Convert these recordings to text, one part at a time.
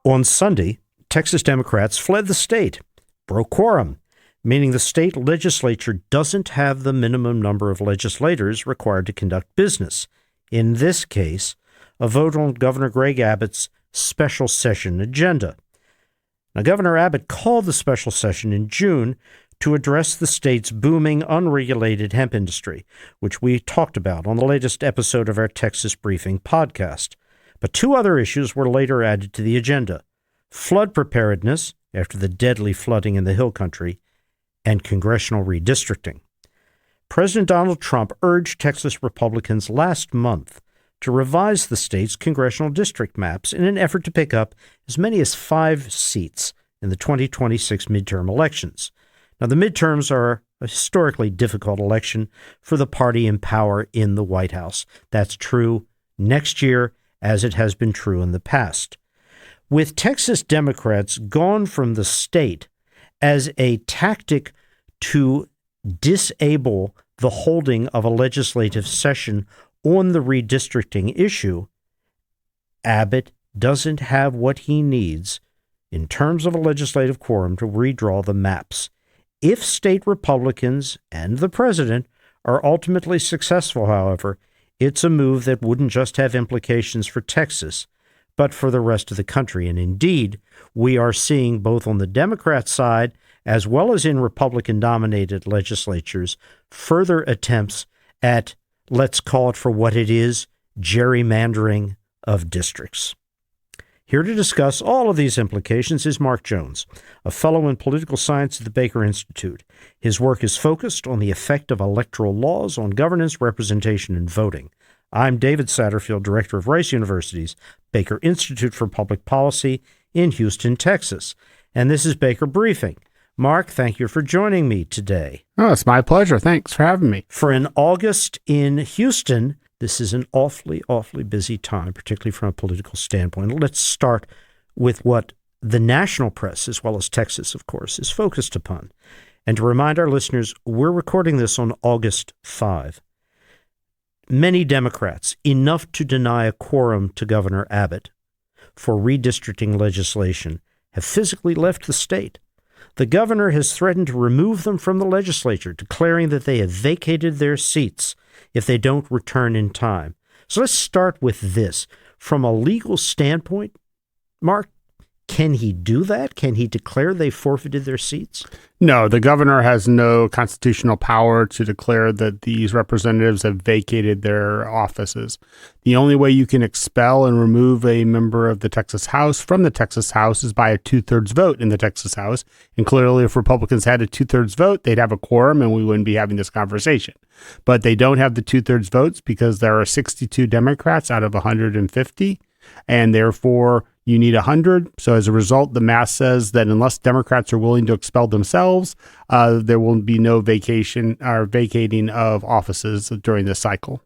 On Sunday, Texas Democrats fled the state, broke quorum, meaning the state legislature doesn't have the minimum number of legislators required to conduct business. In this case, a vote on Governor Greg Abbott's special session agenda. Now, Governor Abbott called the special session in June to address the state's booming unregulated hemp industry, which we talked about on the latest episode of our Texas Briefing podcast. But two other issues were later added to the agenda: flood preparedness after the deadly flooding in the Hill Country, and congressional redistricting. President Donald Trump urged Texas Republicans last month to revise the state's congressional district maps in an effort to pick up as many as 5 seats in the 2026 midterm elections. Now, the midterms are a historically difficult election for the party in power in the White House. That's true next year, as it has been true in the past. With Texas Democrats gone from the state as a tactic to disable the holding of a legislative session on the redistricting issue, Abbott doesn't have what he needs in terms of a legislative quorum to redraw the maps. If state Republicans and the president are ultimately successful, however, it's a move that wouldn't just have implications for Texas, but for the rest of the country. And indeed, we are seeing both on the Democrat side as well as in Republican-dominated legislatures further attempts at, let's call it for what it is, gerrymandering of districts. Here to discuss all of these implications is Mark Jones, a fellow in political science at the Baker Institute. His work is focused on the effect of electoral laws on governance, representation, and voting. I'm David Satterfield, director of Rice University's Baker Institute for Public Policy in Houston, Texas. And this is Baker Briefing. Mark, thank you for joining me today. Oh, it's my pleasure. Thanks for having me. For an August in Houston, this is an awfully busy time, particularly from a political standpoint. Let's start with what the national press, as well as Texas, of course, is focused upon. And to remind our listeners, we're recording this on August 5. Many Democrats, enough to deny a quorum to Governor Abbott for redistricting legislation, have physically left the state. The governor has threatened to remove them from the legislature, declaring that they have vacated their seats if they don't return in time. So let's start with this. From a legal standpoint, Mark, can he do that? Can he declare they forfeited their seats? No, the governor has no constitutional power to declare that these representatives have vacated their offices. The only way you can expel and remove a member of the Texas House from the Texas House is by a 2/3 vote in the Texas House. And clearly, if Republicans had a 2/3 vote, they'd have a quorum and we wouldn't be having this conversation. But they don't have the 2/3 votes because there are 62 Democrats out of 150, and therefore you need 100. So as a result, the math says that unless Democrats are willing to expel themselves, there will be no vacating of offices during this cycle.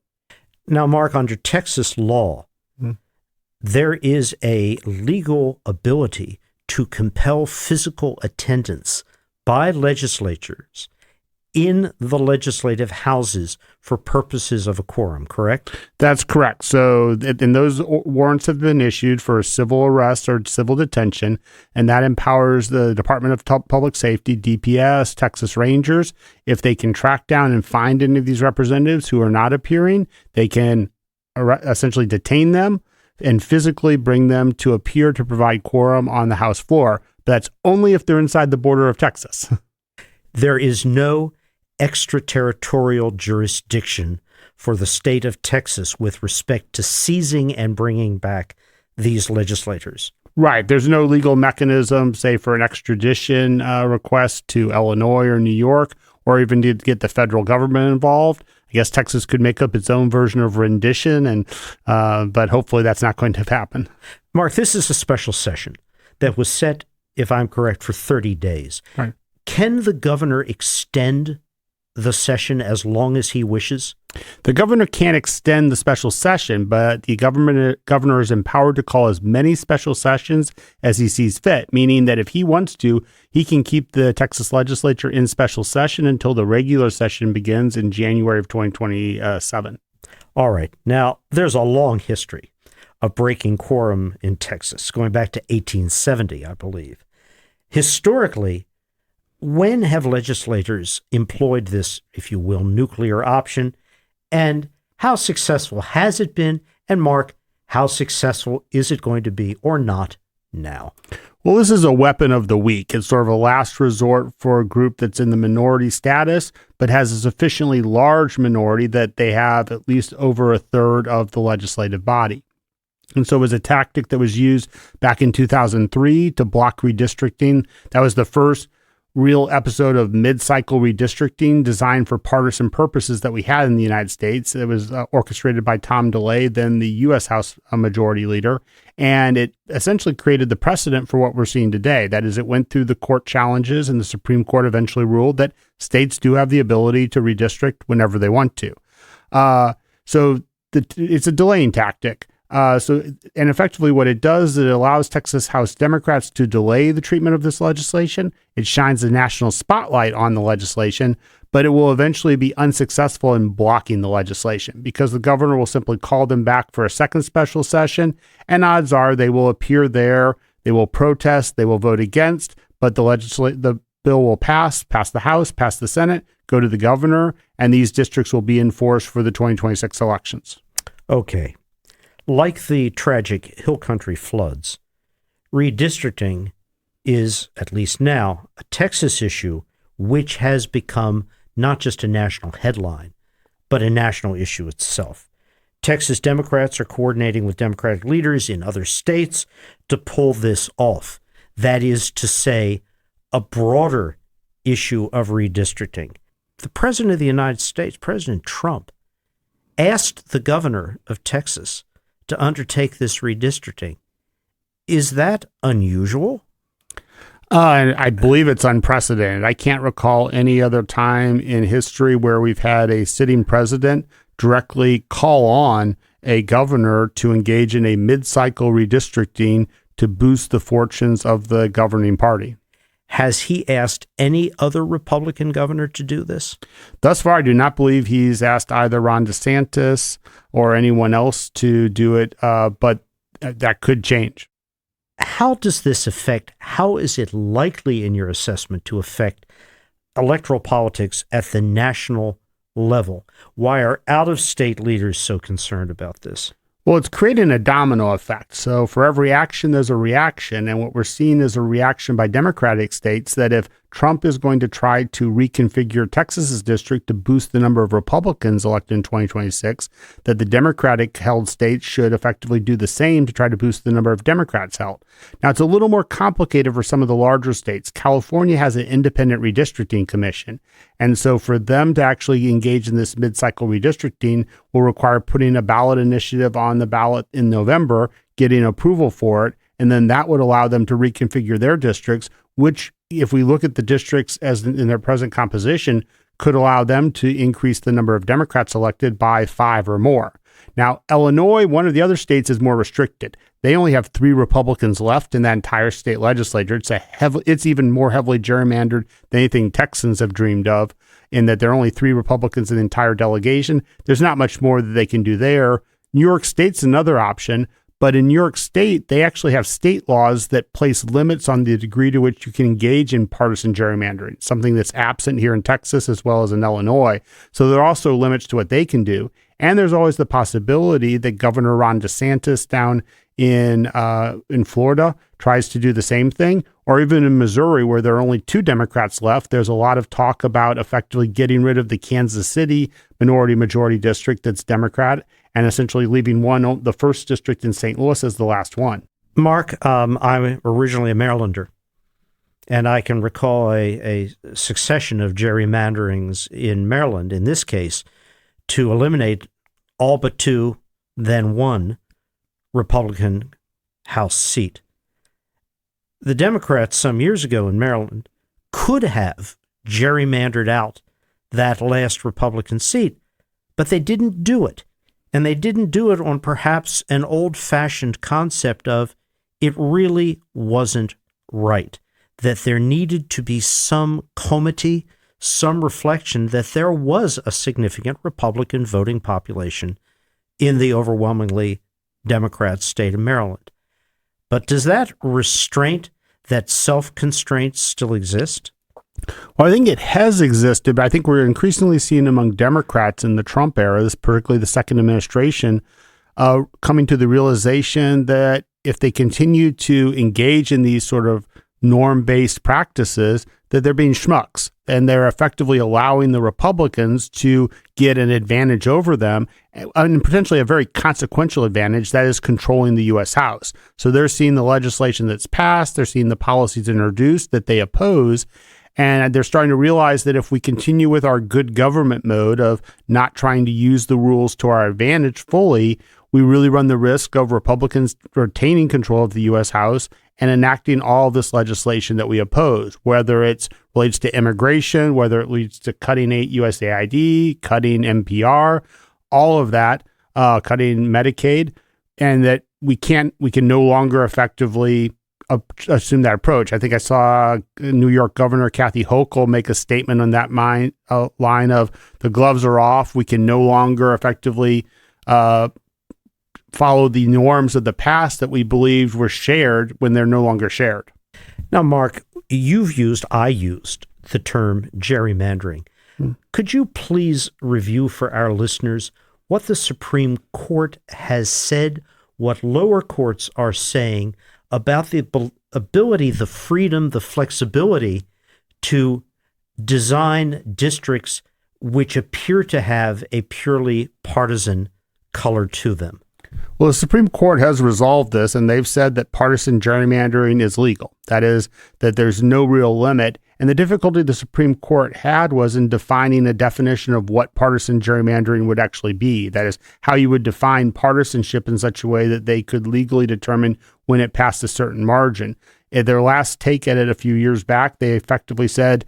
Now, Mark, under Texas law, there is a legal ability to compel physical attendance by legislatures in the legislative houses for purposes of a quorum, correct? That's correct. So, and those warrants have been issued for a civil arrest or civil detention, and that empowers the Department of Public Safety, DPS, Texas Rangers. If they can track down and find any of these representatives who are not appearing, they can essentially detain them and physically bring them to appear to provide quorum on the House floor. But that's only if they're inside the border of Texas. There is no extraterritorial jurisdiction for the state of Texas with respect to seizing and bringing back these legislators. Right. There's no legal mechanism, say, for an extradition request to Illinois or New York, or even to get the federal government involved. I guess Texas could make up its own version of rendition, but hopefully that's not going to happen. Mark, this is a special session that was set, if I'm correct, for 30 days. Right. Can the governor extend the session as long as he wishes? The governor can't extend the special session, but the governor is empowered to call as many special sessions as he sees fit, meaning that if he wants to, he can keep the Texas legislature in special session until the regular session begins in January of 2027. All right. Now, there's a long history of breaking quorum in Texas, going back to 1870, I believe. Historically, when have legislators employed this, if you will, nuclear option, and how successful has it been? And Mark, how successful is it going to be or not now? Well, this is a weapon of the weak. It's sort of a last resort for a group that's in the minority status, but has a sufficiently large minority that they have at least over a third of the legislative body. And so it was a tactic that was used back in 2003 to block redistricting. That was the first real episode of mid-cycle redistricting designed for partisan purposes that we had in the United States. It was orchestrated by Tom DeLay, then the U.S. House Majority Leader, and it essentially created the precedent for what we're seeing today. That is, it went through the court challenges, and the Supreme Court eventually ruled that states do have the ability to redistrict whenever they want to. It's a delaying tactic. And effectively what it does, it allows Texas House Democrats to delay the treatment of this legislation. It shines a national spotlight on the legislation, but it will eventually be unsuccessful in blocking the legislation because the governor will simply call them back for a second special session, and odds are they will appear there, they will protest, they will vote against, but the bill will pass the House, pass the Senate, go to the governor, and these districts will be in force for the 2026 elections. Okay. Like the tragic Hill Country floods, redistricting is, at least now, a Texas issue which has become not just a national headline, but a national issue itself. Texas Democrats are coordinating with Democratic leaders in other states to pull this off. That is to say, a broader issue of redistricting. The President of the United States, President Trump, asked the governor of Texas to undertake this redistricting. Is that unusual? I believe it's unprecedented. I can't recall any other time in history where we've had a sitting president directly call on a governor to engage in a mid-cycle redistricting to boost the fortunes of the governing party. Has he asked any other Republican governor to do this? Thus far, I do not believe he's asked either Ron DeSantis or anyone else to do it, but that could change. How does this affect, how is it likely in your assessment to affect electoral politics at the national level? Why are out-of-state leaders so concerned about this? Well, it's creating a domino effect. So for every action, there's a reaction. And what we're seeing is a reaction by Democratic states that if Trump is going to try to reconfigure Texas's district to boost the number of Republicans elected in 2026, that the Democratic-held states should effectively do the same to try to boost the number of Democrats held. Now, it's a little more complicated for some of the larger states. California has an independent redistricting commission. And so for them to actually engage in this mid-cycle redistricting will require putting a ballot initiative on the ballot in November, getting approval for it, and then that would allow them to reconfigure their districts, which, if we look at the districts as in their present composition, could allow them to increase the number of Democrats elected by 5 or more. Now, Illinois, one of the other states, is more restricted. They only have 3 Republicans left in that entire state legislature. It's even more heavily gerrymandered than anything Texans have dreamed of, in that there are only 3 Republicans in the entire delegation. There's not much more that they can do there. New York State's another option, but in New York State, they actually have state laws that place limits on the degree to which you can engage in partisan gerrymandering, something that's absent here in Texas as well as in Illinois. So there are also limits to what they can do. And there's always the possibility that Governor Ron DeSantis down in Florida tries to do the same thing, or even in Missouri, where there are only 2 Democrats left. There's a lot of talk about effectively getting rid of the Kansas City minority-majority district that's Democrat, and essentially leaving the first district in St. Louis as the last one. Mark, I'm originally a Marylander, and I can recall a succession of gerrymanderings in Maryland, in this case, to eliminate all but 2, then 1 Republican House seat. The Democrats some years ago in Maryland could have gerrymandered out that last Republican seat, but they didn't do it. And they didn't do it on perhaps an old-fashioned concept of it really wasn't right, that there needed to be some comity, some reflection that there was a significant Republican voting population in the overwhelmingly Democrat state of Maryland. But does that restraint, that self-constraint still exist? Well, I think it has existed, but I think we're increasingly seeing among Democrats in the Trump era, this particularly the second administration, coming to the realization that if they continue to engage in these sort of norm-based practices, that they're being schmucks, and they're effectively allowing the Republicans to get an advantage over them, and potentially a very consequential advantage, that is controlling the U.S. House. So they're seeing the legislation that's passed, they're seeing the policies introduced that they oppose, and they're starting to realize that if we continue with our good government mode of not trying to use the rules to our advantage fully, we really run the risk of Republicans retaining control of the U.S. House and enacting all this legislation that we oppose, whether it relates to immigration, whether it leads to cutting USAID, cutting NPR, all of that, cutting Medicaid, and that we can no longer effectively assume that approach. I think I saw New York Governor Kathy Hochul make a statement on that line of the gloves are off. We can no longer effectively follow the norms of the past that we believed were shared when they're no longer shared. Now, Mark, I used the term gerrymandering. Could you please review for our listeners what the Supreme Court has said, what lower courts are saying about the ability, the freedom, the flexibility to design districts which appear to have a purely partisan color to them? Well, the Supreme Court has resolved this, and they've said that partisan gerrymandering is legal. That is, that there's no real limit. And the difficulty the Supreme Court had was in defining a definition of what partisan gerrymandering would actually be. That is, how you would define partisanship in such a way that they could legally determine when it passed a certain margin. In their last take at it a few years back, they effectively said,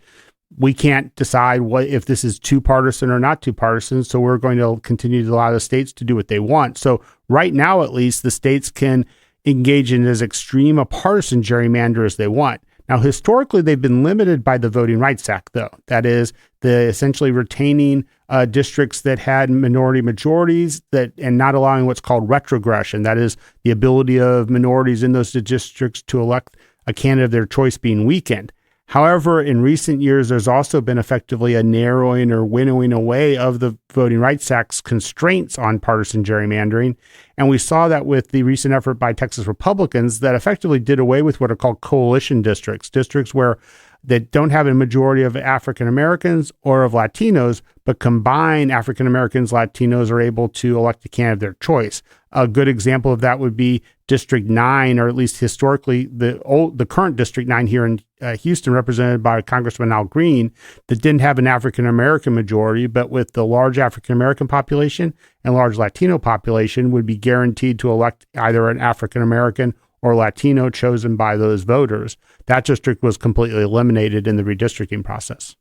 we can't decide if this is too partisan or not too partisan, so we're going to continue to allow the states to do what they want. So right now, at least, the states can engage in as extreme a partisan gerrymander as they want. Now, historically, they've been limited by the Voting Rights Act, though. That is, essentially retaining districts that had minority majorities and not allowing what's called retrogression. That is, the ability of minorities in those districts to elect a candidate of their choice being weakened. However, in recent years, there's also been effectively a narrowing or winnowing away of the Voting Rights Act's constraints on partisan gerrymandering. And we saw that with the recent effort by Texas Republicans that effectively did away with what are called coalition districts, districts where they don't have a majority of African Americans or of Latinos, but combined African Americans, Latinos are able to elect a candidate of their choice. A good example of that would be District 9, or at least historically the current District 9 here in Houston, represented by Congressman Al Green, that didn't have an African American majority, but with the large African American population and large Latino population would be guaranteed to elect either an African American or Latino chosen by those voters. That district was completely eliminated in the redistricting process.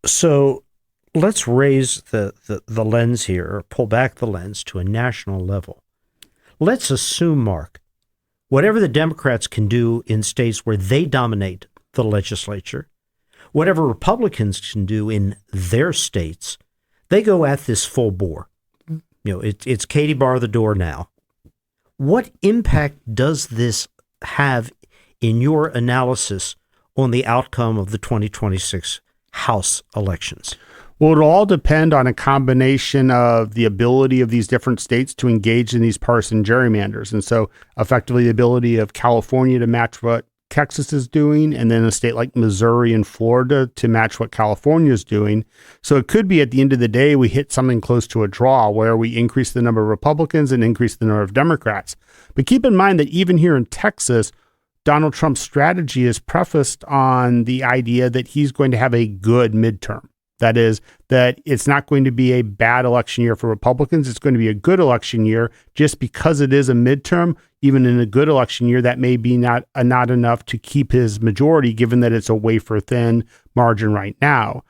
So let's raise the lens here, or pull back the lens to a national level. Let's assume, Mark, whatever the Democrats can do in states where they dominate the legislature, whatever Republicans can do in their states, they go at this full bore. It's Katie bar the door now. What impact does this have in your analysis on the outcome of the 2026 House elections? Well, it'll all depend on a combination of the ability of these different states to engage in these partisan gerrymanders. And so effectively the ability of California to match what Texas is doing, and then a state like Missouri and Florida to match what California is doing. So it could be at the end of the day, we hit something close to a draw where we increase the number of Republicans and increase the number of Democrats. But keep in mind that even here in Texas, Donald Trump's strategy is prefaced on the idea that he's going to have a good midterm. That is, that it's not going to be a bad election year for Republicans. It's going to be a good election year. Just because it is a midterm, even in a good election year, that may be not enough to keep his majority, given that it's a wafer-thin margin right now.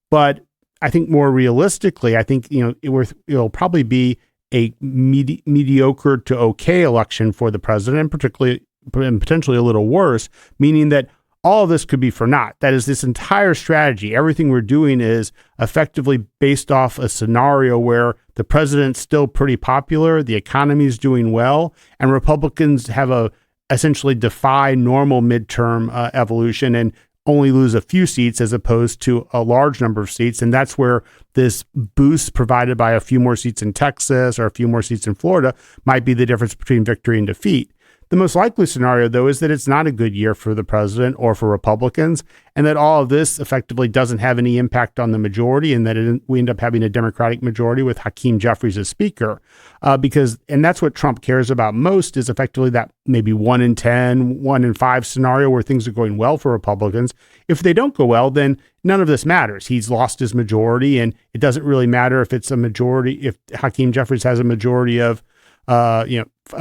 But I think more realistically, I think it'll probably be a mediocre to okay election for the president, and potentially a little worse, meaning that all of this could be for naught. That is, this entire strategy, everything we're doing is effectively based off a scenario where the president's still pretty popular, the economy is doing well, and Republicans have essentially defy normal midterm evolution and only lose a few seats as opposed to a large number of seats. And that's where this boost provided by a few more seats in Texas or a few more seats in Florida might be the difference between victory and defeat. The most likely scenario, though, is that it's not a good year for the president or for Republicans, and that all of this effectively doesn't have any impact on the majority, and that we end up having a Democratic majority with Hakeem Jeffries as Speaker. And that's what Trump cares about most, is effectively that maybe 1 in 10, 1 in 5 scenario where things are going well for Republicans. If they don't go well, then none of this matters. He's lost his majority, and it doesn't really matter if it's a majority, if Hakeem Jeffries has a majority of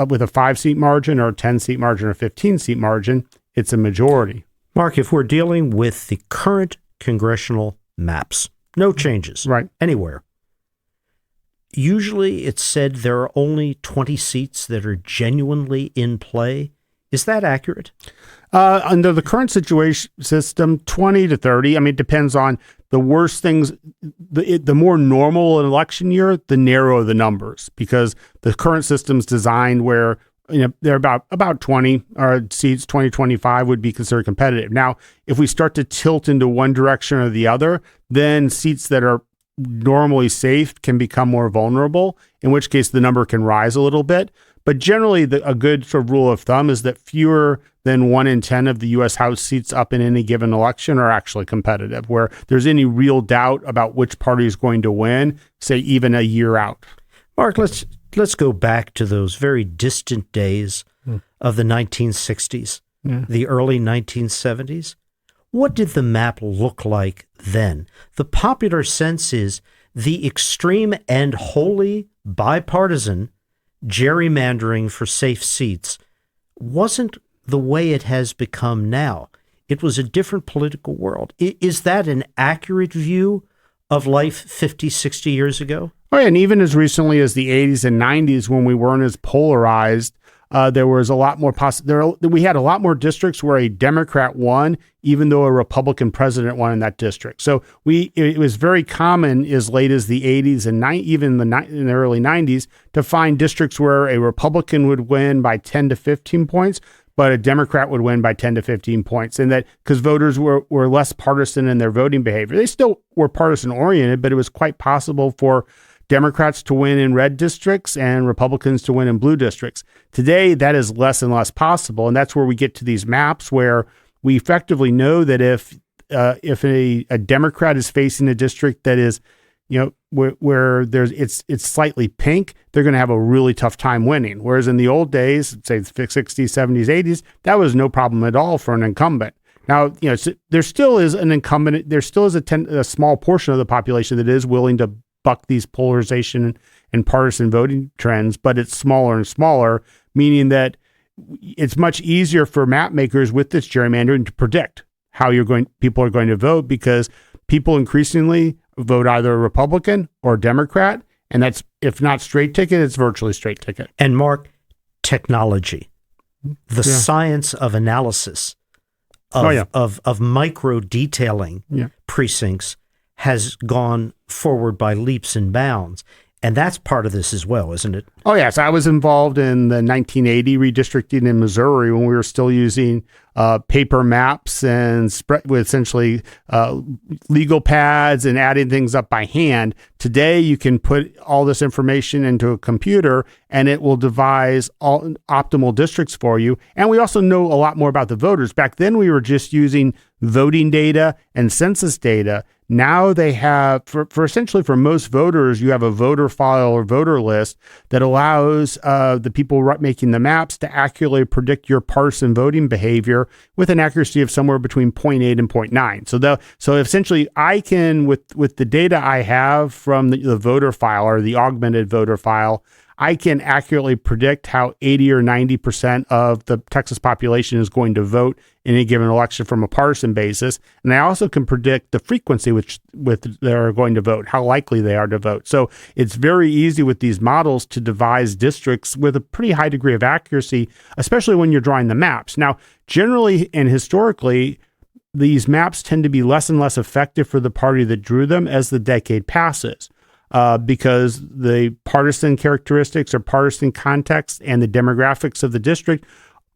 with a 5-seat margin or a 10-seat margin or a 15-seat margin, it's a majority. Mark, if we're dealing with the current congressional maps, no changes anywhere. Usually it's said there are only 20 seats that are genuinely in play. Is that accurate? Under the current system, 20 to 30. I mean, it depends on the worst things. The more normal an election year, the narrower the numbers, because the current system's designed where they're about 20 seats, 20, 25 would be considered competitive. Now, if we start to tilt into one direction or the other, then seats that are normally safe can become more vulnerable, in which case the number can rise a little bit. But generally, a good sort of rule of thumb is that fewer than 1 in 10 of the U.S. House seats up in any given election are actually competitive, where there's any real doubt about which party is going to win, say even a year out. Mark, let's go back to those very distant days of the 1960s, the early 1970s. What did the map look like then? The popular sense is the extreme and wholly bipartisan gerrymandering for safe seats wasn't the way it has become now. It was a different political world. Is that an accurate view of life 50, 60 years ago? Oh, yeah, and even as recently as the 80s and 90s, when we weren't as polarized, there was a lot more we had a lot more districts where a Democrat won, even though a Republican president won in that district. So it was very common as late as the 80s and even in the early 90s to find districts where a Republican would win by 10 to 15 points, but a Democrat would win by 10 to 15 points. And that because voters were less partisan in their voting behavior. They still were partisan oriented, but it was quite possible for Democrats to win in red districts and Republicans to win in blue districts. Today, that is less and less possible. And that's where we get to these maps where we effectively know that if a Democrat is facing a district that is, where it's slightly pink, they're going to have a really tough time winning. Whereas in the old days, say the 60s, 70s, 80s, that was no problem at all for an incumbent. Now, there still is an incumbent. There still is a small portion of the population that is willing to buck these polarization and partisan voting trends, but it's smaller and smaller, meaning that it's much easier for map makers with this gerrymandering to predict how people are going to vote, because people increasingly vote either Republican or Democrat, and that's, if not straight ticket, it's virtually straight ticket. And Mark, technology, the science of analysis of micro detailing precincts has gone forward by leaps and bounds. And that's part of this as well, isn't it? Oh, yes. I was involved in the 1980 redistricting in Missouri when we were still using paper maps and with essentially legal pads and adding things up by hand. Today, you can put all this information into a computer and it will devise all optimal districts for you. And we also know a lot more about the voters. Back then, we were just using voting data and census data. Now they have, for essentially for most voters, you have a voter file or voter list that allows the people making the maps to accurately predict your partisan voting behavior with an accuracy of somewhere between 0.8 and 0.9. So essentially, I can, with the data I have from the voter file or the augmented voter file, I can accurately predict how 80 or 90% of the Texas population is going to vote in a given election from a partisan basis. And I also can predict the frequency with they're going to vote, how likely they are to vote. So it's very easy with these models to devise districts with a pretty high degree of accuracy, especially when you're drawing the maps. Now, generally and historically, these maps tend to be less and less effective for the party that drew them as the decade passes, because the partisan characteristics or partisan context and the demographics of the district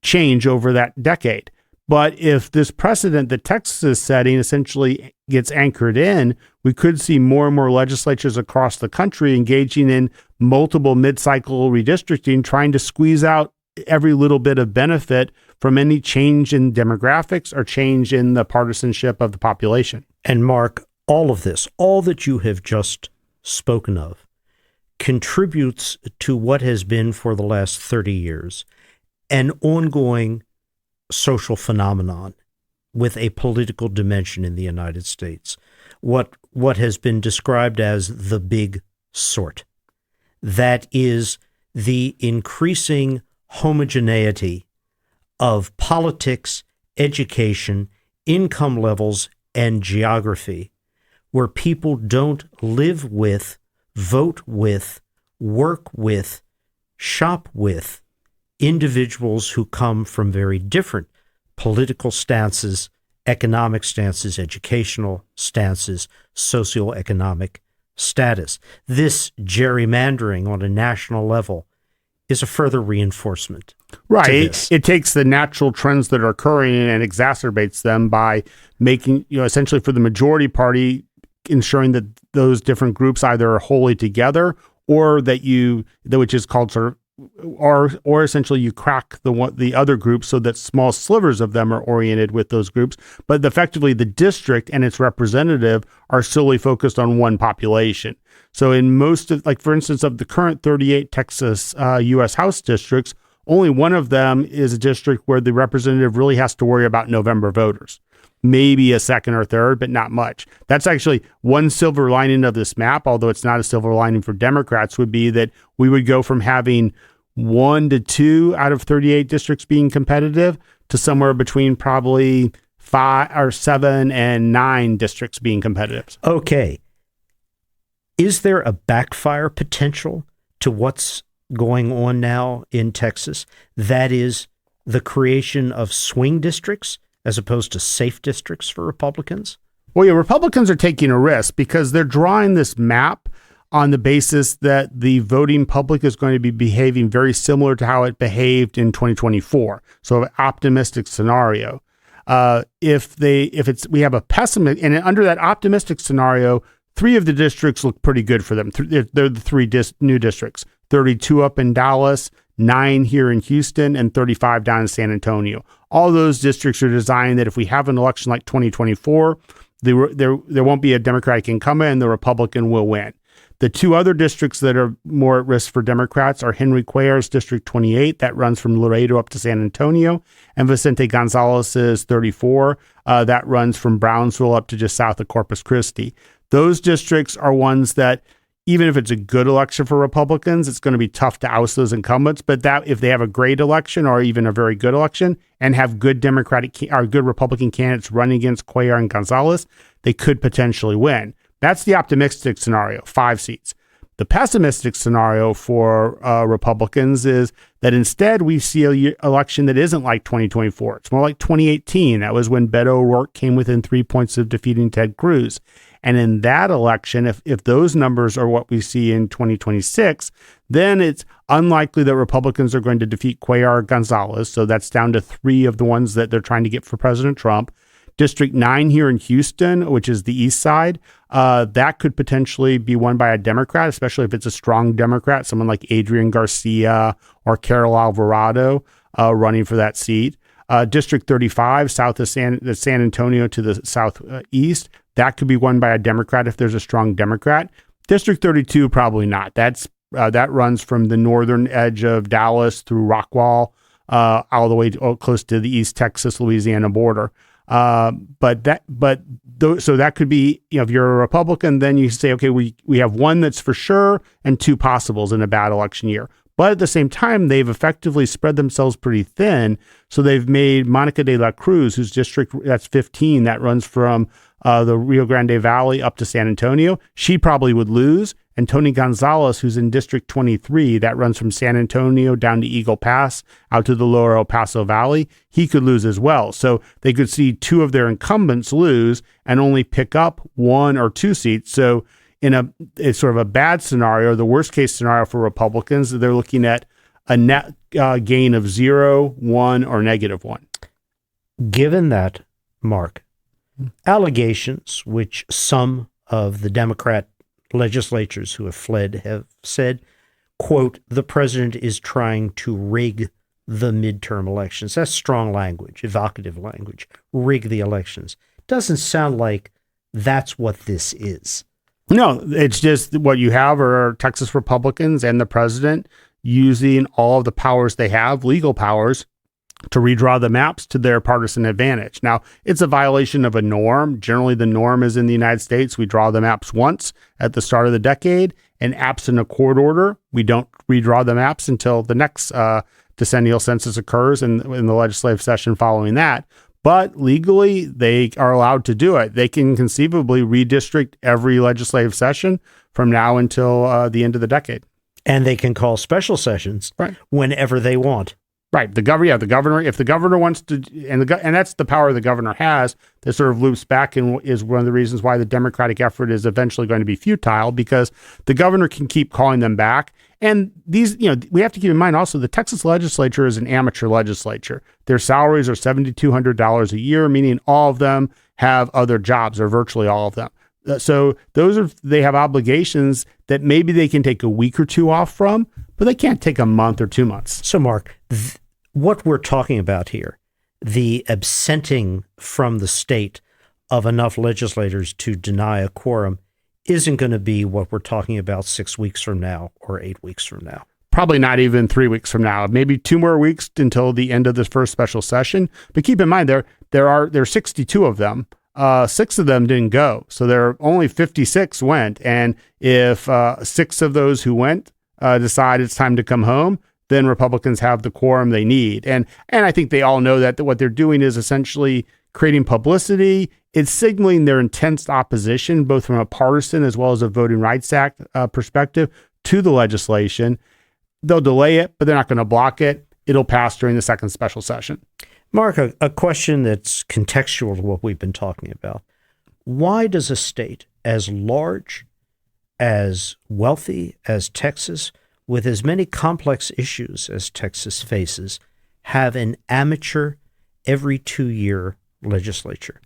change over that decade. But if this precedent that Texas is setting essentially gets anchored in, we could see more and more legislatures across the country engaging in multiple mid-cycle redistricting, trying to squeeze out every little bit of benefit from any change in demographics or change in the partisanship of the population. And Mark, all of this, all that you have just spoken of, contributes to what has been for the last 30 years an ongoing social phenomenon with a political dimension in the United States, what has been described as the big sort. That is the increasing homogeneity of politics, education, income levels, and geography, where people don't live with, vote with, work with, shop with individuals who come from very different political stances, economic stances, educational stances, socioeconomic status. This gerrymandering on a national level is a further reinforcement. Right. It takes the natural trends that are occurring and exacerbates them by making, essentially for the majority party, ensuring that those different groups either are wholly together or which is called sort of, or essentially you crack the other groups so that small slivers of them are oriented with those groups. But effectively, the district and its representative are solely focused on one population. So in most of, for instance, of the current 38 Texas U.S. House districts, only one of them is a district where the representative really has to worry about November voters. Maybe a second or third, but not much. That's actually one silver lining of this map, although it's not a silver lining for Democrats, would be that we would go from having 1 to 2 out of 38 districts being competitive to somewhere between probably 5 or 7 and 9 districts being competitive. Okay. Is there a backfire potential to what's going on now in Texas? That is the creation of swing districts as opposed to safe districts for Republicans? Well, yeah, Republicans are taking a risk because they're drawing this map on the basis that the voting public is going to be behaving very similar to how it behaved in 2024. So an optimistic scenario. We have a pessimistic, and under that optimistic scenario, 3 of the districts look pretty good for them. They're the 3 new districts, 32 up in Dallas, 9 here in Houston, and 35 down in San Antonio. All those districts are designed that if we have an election like 2024, there won't be a Democratic incumbent and the Republican will win. The 2 other districts that are more at risk for Democrats are Henry Cuellar's District 28, that runs from Laredo up to San Antonio, and Vicente Gonzalez's 34, that runs from Brownsville up to just south of Corpus Christi. Those districts are ones that, even if it's a good election for Republicans, it's going to be tough to oust those incumbents. But that if they have a great election or even a very good election and have good good Republican candidates running against Cuellar and Gonzalez, they could potentially win. That's the optimistic scenario, 5 seats. The pessimistic scenario for Republicans is that instead we see an election that isn't like 2024. It's more like 2018. That was when Beto O'Rourke came within 3 points of defeating Ted Cruz. And in that election, if those numbers are what we see in 2026, then it's unlikely that Republicans are going to defeat Cuellar or Gonzalez. So that's down to 3 of the ones that they're trying to get for President Trump. District 9 here in Houston, which is the east side, that could potentially be won by a Democrat, especially if it's a strong Democrat, someone like Adrian Garcia or Carol Alvarado running for that seat. District 35, south of San Antonio to the southeast, that could be won by a Democrat if there's a strong Democrat. District 32, probably not. That runs from the northern edge of Dallas through Rockwall, all the way close to the East Texas-Louisiana border. So that could be, if you're a Republican, then you say, okay, we have 1 that's for sure and 2 possibles in a bad election year. But at the same time, they've effectively spread themselves pretty thin. So they've made Monica de la Cruz, whose district, that's 15, that runs from the Rio Grande Valley up to San Antonio, she probably would lose. And Tony Gonzalez, who's in District 23, that runs from San Antonio down to Eagle Pass out to the lower El Paso Valley, he could lose as well. So they could see two of their incumbents lose and only pick up 1 or 2 seats. So it's sort of a bad scenario, the worst case scenario for Republicans, they're looking at a net gain of 0, 1, or -1. Given that, Mark, allegations which some of the Democrat legislators who have fled have said, quote, the president is trying to rig the midterm elections. That's strong language, evocative language, rig the elections. Doesn't sound like that's what this is. No, it's just what you have are Texas Republicans and the president using all of the powers they have, legal powers, to redraw the maps to their partisan advantage. Now, it's a violation of a norm. Generally, the norm is in the United States, we draw the maps once at the start of the decade, and absent a court order, we don't redraw the maps until the next decennial census occurs in the legislative session following that. But legally, they are allowed to do it. They can conceivably redistrict every legislative session from now until the end of the decade. And they can call special sessions whenever they want. Right. The governor, if the governor wants to, and that's the power the governor has, that sort of loops back and is one of the reasons why the Democratic effort is eventually going to be futile, because the governor can keep calling them back. And these, we have to keep in mind also the Texas legislature is an amateur legislature. Their salaries are $7,200 a year, meaning all of them have other jobs, or virtually all of them. So they have obligations that maybe they can take a week or two off from, but they can't take a month or 2 months. So, Mark, what we're talking about here, the absenting from the state of enough legislators to deny a quorum, isn't going to be what we're talking about 6 weeks from now or 8 weeks from now. Probably not even 3 weeks from now. Maybe 2 more weeks until the end of this first special session. But keep in mind, there are 62 of them. 6 of them didn't go. So there are only 56 went. And if 6 of those who went decide it's time to come home, then Republicans have the quorum they need. And I think they all know that what they're doing is essentially creating publicity. It's signaling their intense opposition, both from a partisan as well as a Voting Rights Act perspective, to the legislation. They'll delay it, but they're not going to block it. It'll pass during the second special session. Mark, a question that's contextual to what we've been talking about. Why does a state as large, as wealthy as Texas, with as many complex issues as Texas faces, have an amateur every 2-year legislature?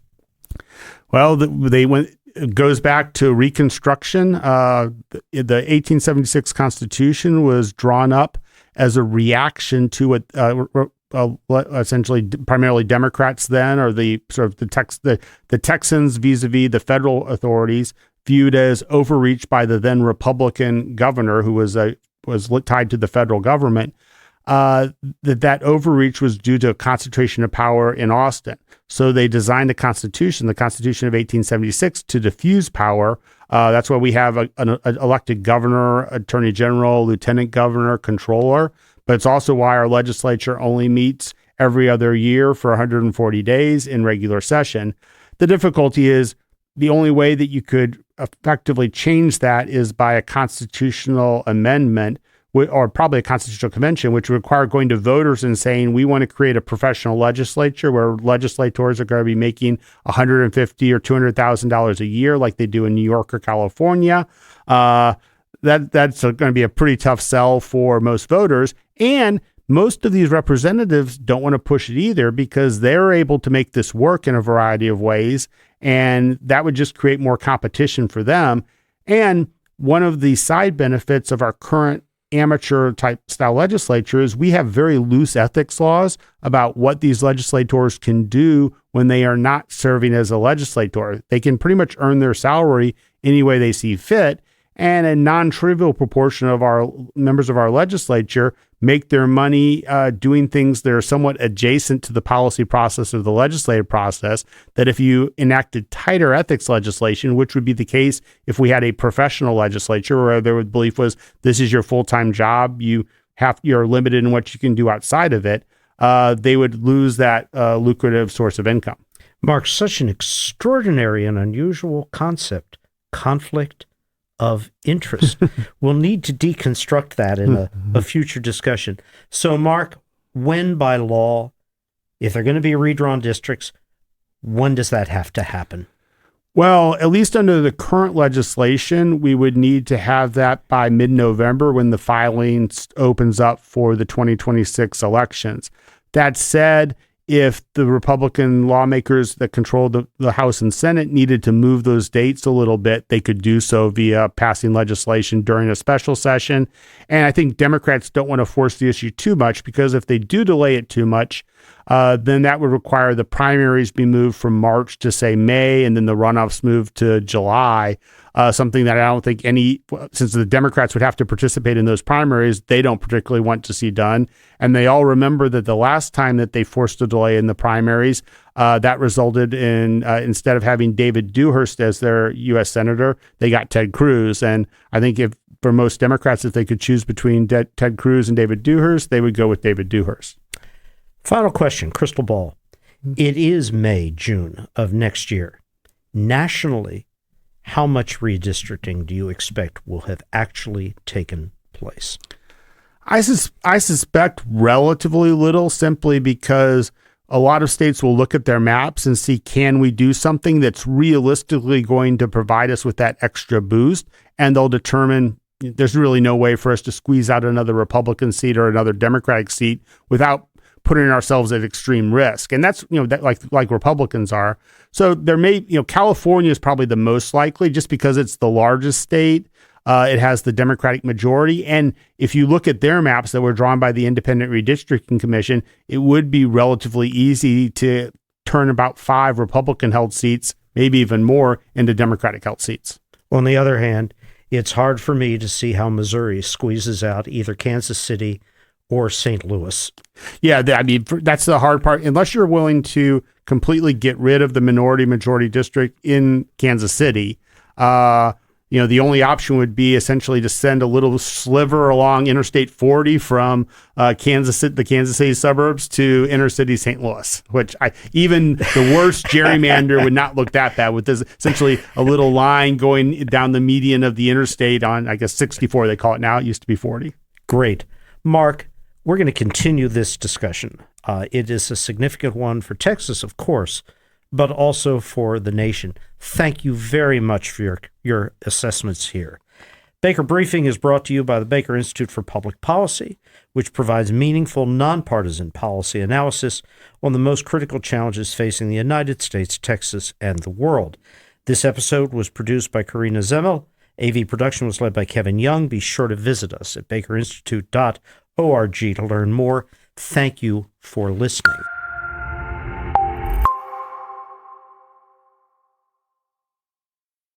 Well, it goes back to Reconstruction. The 1876 Constitution was drawn up as a reaction to what essentially primarily Democrats then, or the Texans vis-a-vis the federal authorities, viewed as overreach by the then Republican governor, who was tied to the federal government. That overreach was due to a concentration of power in Austin. So they designed the Constitution of 1876, to diffuse power. That's why we have an elected governor, attorney general, lieutenant governor, controller. But it's also why our legislature only meets every other year for 140 days in regular session. The difficulty is the only way that you could effectively change that is by a constitutional amendment, or probably a constitutional convention, which would require going to voters and saying, we want to create a professional legislature where legislators are going to be making $150,000 or $200,000 a year like they do in New York or California. That's going to be a pretty tough sell for most voters. And most of these representatives don't want to push it either, because they're able to make this work in a variety of ways. And that would just create more competition for them. And one of the side benefits of our current amateur type style legislature is we have very loose ethics laws about what these legislators can do when they are not serving as a legislator. They can pretty much earn their salary any way they see fit. And a non-trivial proportion of our members of our legislature make their money doing things that are somewhat adjacent to the policy process of the legislative process, that if you enacted tighter ethics legislation, which would be the case if we had a professional legislature where their belief was this is your full-time job, you're limited in what you can do outside of it, they would lose that lucrative source of income. Mark, such an extraordinary and unusual concept, conflict of interest. We'll need to deconstruct that in a future discussion. So, Mark, when by law, if they're going to be redrawn districts, when does that have to happen? Well, at least under the current legislation, we would need to have that by mid-November when the filing opens up for the 2026 elections. That said, if the Republican lawmakers that control the House and Senate needed to move those dates a little bit, they could do so via passing legislation during a special session. And I think Democrats don't want to force the issue too much, because if they do delay it too much, then that would require the primaries be moved from March to, say, May, and then the runoffs moved to July, something that I don't think since the Democrats would have to participate in those primaries, they don't particularly want to see done. And they all remember that the last time that they forced a delay in the primaries, that resulted in, instead of having David Dewhurst as their U.S. Senator, they got Ted Cruz. And I think for most Democrats, if they could choose between Ted Cruz and David Dewhurst, they would go with David Dewhurst. Final question, crystal ball. It is May, June of next year. Nationally, how much redistricting do you expect will have actually taken place? I suspect relatively little, simply because a lot of states will look at their maps and see, can we do something that's realistically going to provide us with that extra boost? And they'll determine there's really no way for us to squeeze out another Republican seat or another Democratic seat without putting ourselves at extreme risk. And that's, that like Republicans are. So there may, California is probably the most likely, just because it's the largest state. It has the Democratic majority. And if you look at their maps that were drawn by the Independent Redistricting Commission, it would be relatively easy to turn about 5 Republican-held seats, maybe even more, into Democratic-held seats. On the other hand, it's hard for me to see how Missouri squeezes out either Kansas City or St. Louis. Yeah, that's the hard part. Unless you're willing to completely get rid of the minority-majority district in Kansas City, the only option would be essentially to send a little sliver along Interstate 40 from the Kansas City suburbs to inner city St. Louis, which even the worst gerrymander would not look that bad, with this essentially a little line going down the median of the interstate on, I guess, 64, they call it now. It used to be 40. Great. Mark, we're going to continue this discussion. It is a significant one for Texas, of course, but also for the nation. Thank you very much for your assessments here. Baker Briefing is brought to you by the Baker Institute for Public Policy, which provides meaningful, nonpartisan policy analysis on the most critical challenges facing the United States, Texas, and the world. This episode was produced by Karina Zemmel. AV production was led by Kevin Young. Be sure to visit us at bakerinstitute.org to learn more. Thank you for listening.